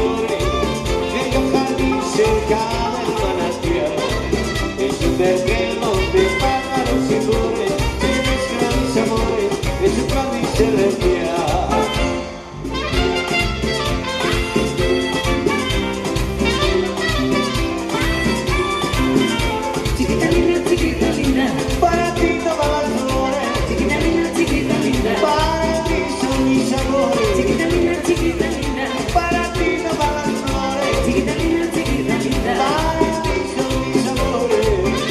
flores, bello jardín cerca del manantial. Es un vergel de pájaros y flores, se mezclan mis amores, es un jardín celestial. Chiquita linda, Para ti todas las flores, chiquita linda, para ti son mis amores. chiquita linda, Para ti todas las flores, chiquita linda, para ti son mis amores.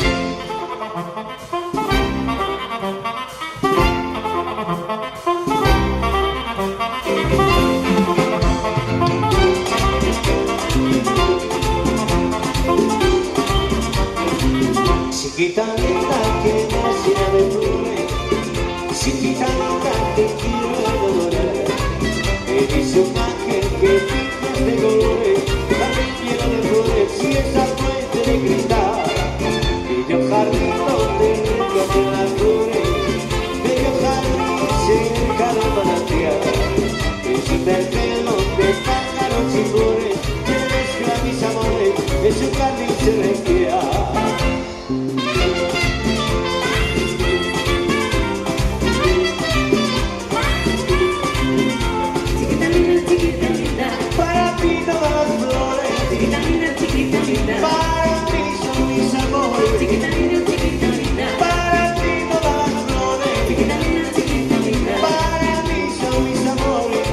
Chiquita linda que nació de flores, chiquita linda te quiero adorar. Eres un ángel que pintas de colores, también lleno de flores y esa fuente de cristal. Bello jardín donde recogen las flores, bello jardín cerca del manantial. Es un vergel de pájaros y flores, que mezclan mis amores, es un jardín celestial. chiquita linda, Para ti todas las flores, chiquita linda, para ti son mis amores. chiquita linda, Para ti todas las flores, chiquita linda, para ti son mis amores.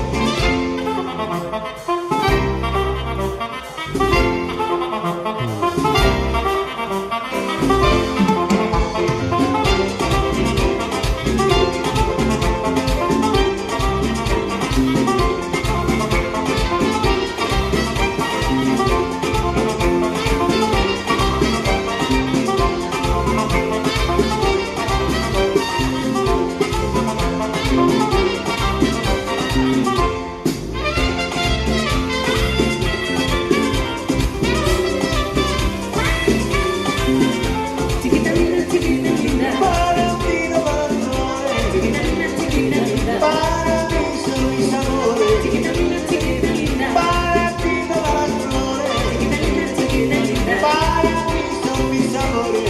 chiquita linda, Para ti todas las flores, chiquita linda, para ti son mis amores. chiquita linda, Para ti todas las flores, chiquita linda, para ti son mis amores.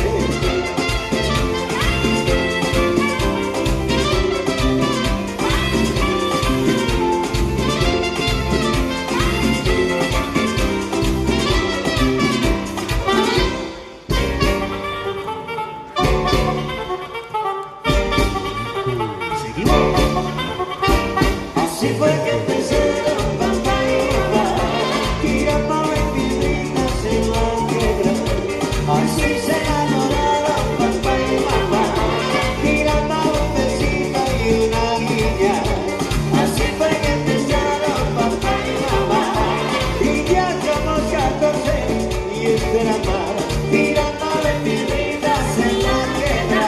Así fue que empezaron papá y mamá, tirando mentiritas en la piedra. Así se enamoraron papá y mamá, tirando un besito y una guiña. Así fue que empezaron papá y mamá, y ya somos 14 y espera más, tirando mentiritas en la piedra.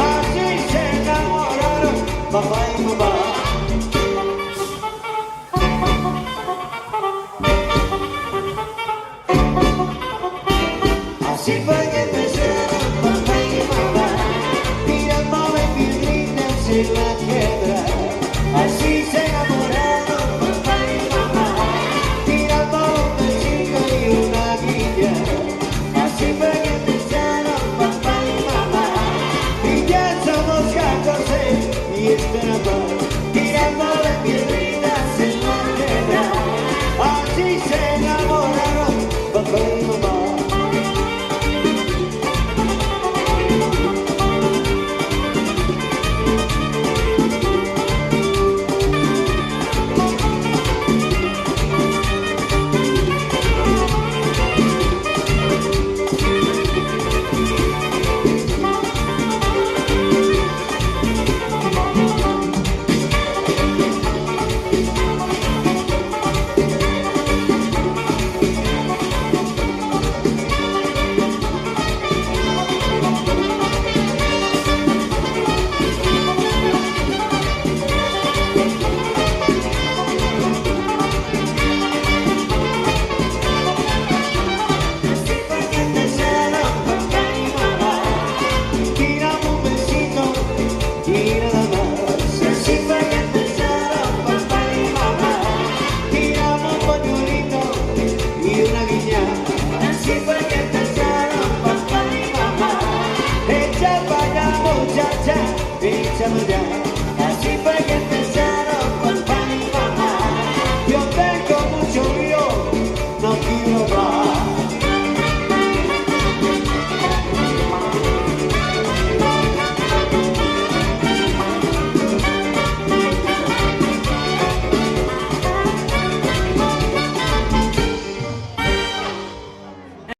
Así se enamoraron papá y mamá. Así fue